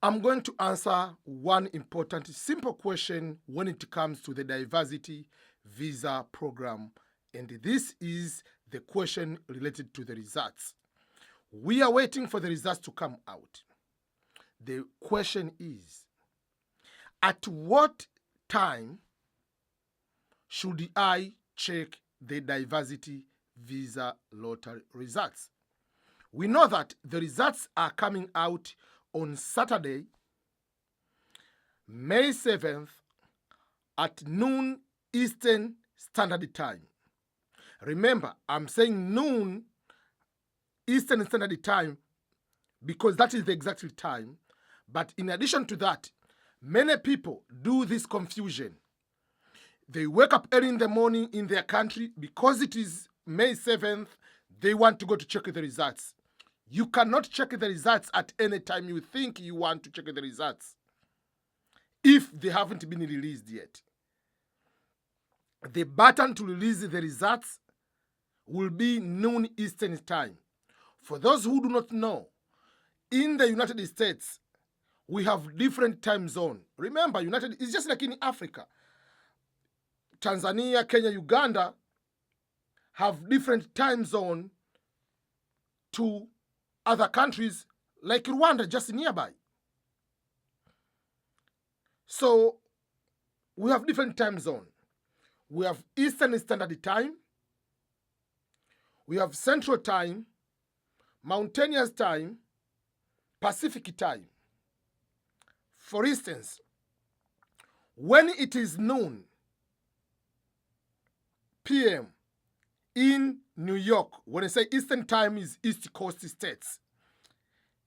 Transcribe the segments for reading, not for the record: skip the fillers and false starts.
I'm going to answer one important, simple question when it comes to the diversity visa program. And this is the question related to the results. We are waiting for the results to come out. The question is, at what time should I check the diversity visa lottery results? We know that the results are coming out on Saturday, May 7th at noon Eastern Standard Time. Remember, I'm saying noon Eastern Standard Time because that is the exact time. But in addition to that, many people do this confusion. They wake up early in the morning in their country because it is May 7th, they want to go to check the results. You cannot check the results at any time you think you want to check the results if they haven't been released yet. The button to release the results will be noon Eastern Time. For those who do not know, in the United States, we have different time zone. Remember, United is just like in Africa. Tanzania, Kenya, Uganda have different time zone to other countries like Rwanda just nearby. So we have different time zone. We have Eastern Standard Time, we have Central Time, Mountainous Time, Pacific Time. For instance, when it is noon p.m. in New York, when I say Eastern Time is East Coast states.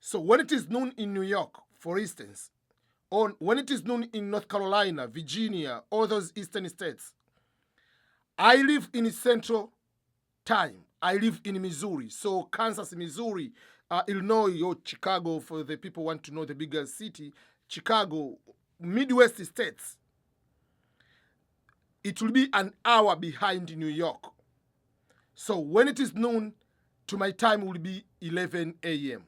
So when it is noon in New York, for instance, or when it is noon in North Carolina, Virginia, all those eastern states, I live in Central Time. I live in Missouri. So Kansas, Missouri, Illinois, or Chicago, for the people who want to know the bigger city, Chicago, Midwest states. It will be an hour behind New York. So when it is noon, to my time will be 11 a.m.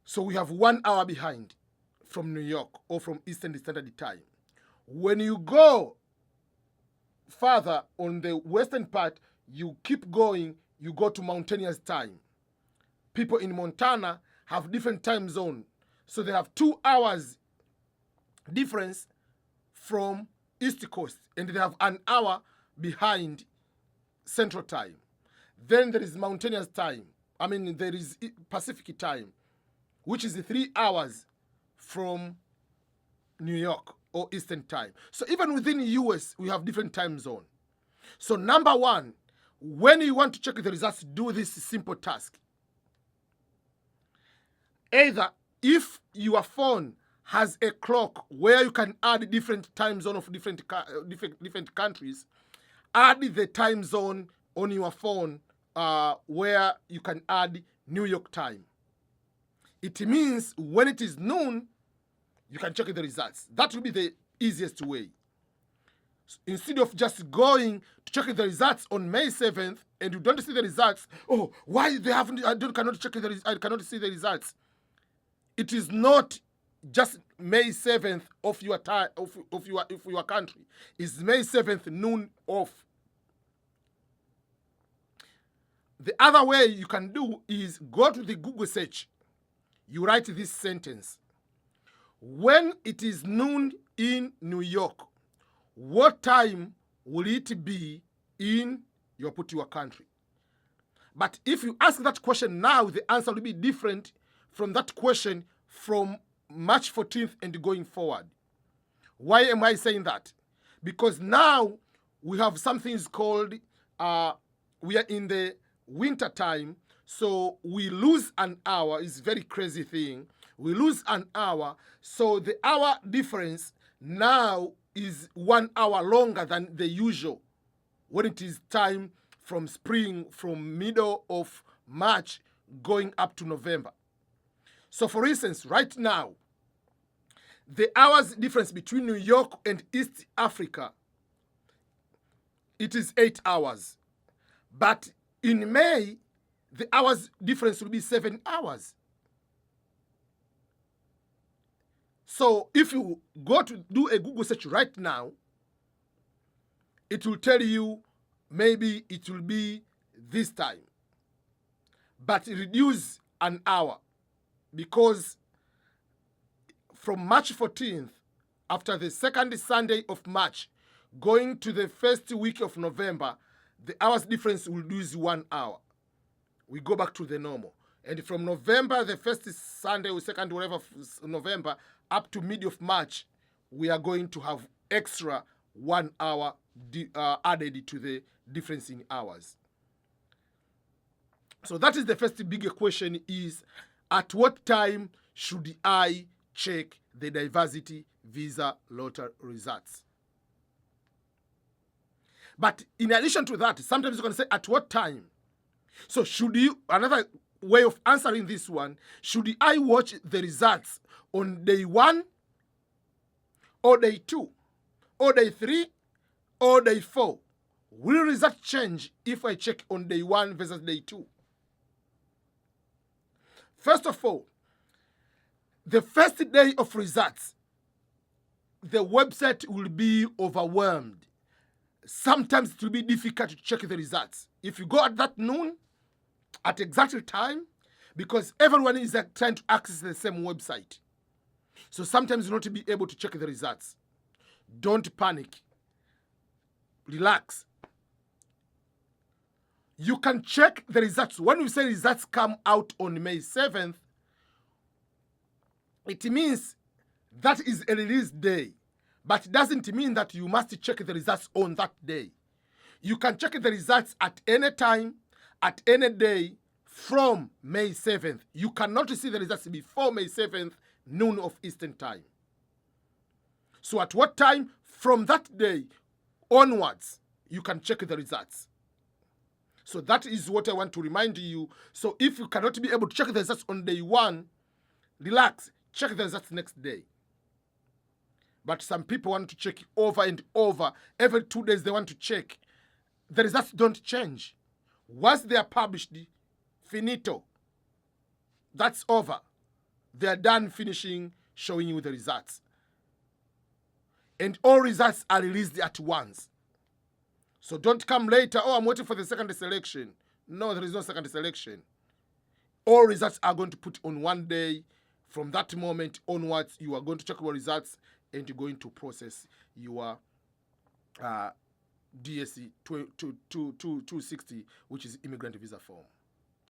So we have 1 hour behind from New York or from Eastern Standard Time. When you go further on the western part, you keep going, you go to Mountainous Time. People in Montana have different time zone. So they have 2 hours difference from East Coast, and they have an hour behind Central Time. Then there is Mountainous Time. There is Pacific Time, which is 3 hours from New York or Eastern Time. So even within the US, we have different time zone. So number one, when you want to check the results, do this simple task. Either if your phone has a clock where you can add different time zone of different countries, add the time zone on your phone where you can add New York time. It means when it is noon, you can check the results. That will be the easiest way. Instead of just going to check the results on May 7th and you don't see the results, oh, why they haven't? Cannot check I cannot see the results. It is not just May 7th of your time of your country. It's May 7th noon off. The other way you can do is go to the Google search. You write this sentence. When it is noon in New York, what time will it be in your country? But if you ask that question now, the answer will be different from that question from March 14th and going forward. Why am I saying that? Because now we have some things called, we are in the winter time, so we lose an hour. It's a very crazy thing. We lose an hour, so the hour difference now is 1 hour longer than the usual when it is time from spring, from middle of March going up to November. So for instance, right now, the hours difference between New York and East Africa, it is 8 hours. But in May, the hours difference will be 7 hours. So if you go to do a Google search right now, it will tell you maybe it will be this time, but reduce an hour, because from March 14th, after the second Sunday of March, going to the first week of November, the hours difference will lose 1 hour. We go back to the normal. And from November, the first Sunday or second, whatever, November, up to mid of March, we are going to have extra 1 hour added to the difference in hours. So that is the first big question, is at what time should I check the diversity visa lottery results? But in addition to that, sometimes you're going to say at what time. So should you, another way of answering this one, should I watch the results on day 1 or day 2 or day 3 or day 4? Will result change if I check on day 1 versus day 2? First of all, the first day of results, the website will be overwhelmed. Sometimes it will be difficult to check the results. If you go at that noon, at exact time, because everyone is trying to access the same website. So sometimes you'll not be able to check the results. Don't panic. Relax. You can check the results. When we say results come out on May 7th, it means that is a release day. But it doesn't mean that you must check the results on that day. You can check the results at any time, at any day from May 7th. You cannot see the results before May 7th, noon of Eastern time. So at what time? From that day onwards, you can check the results. So that is what I want to remind you. So if you cannot be able to check the results on day 1, relax, check the results next day. But some people want to check over and over. Every 2 days they want to check. The results don't change. Once they are published, finito. That's over. They are done finishing showing you the results. And all results are released at once. So don't come later, oh, I'm waiting for the second selection. No, there is no second selection. All results are going to put on one day. From that moment onwards, you are going to check your results and you're going to process your DSC 260, which is immigrant visa form.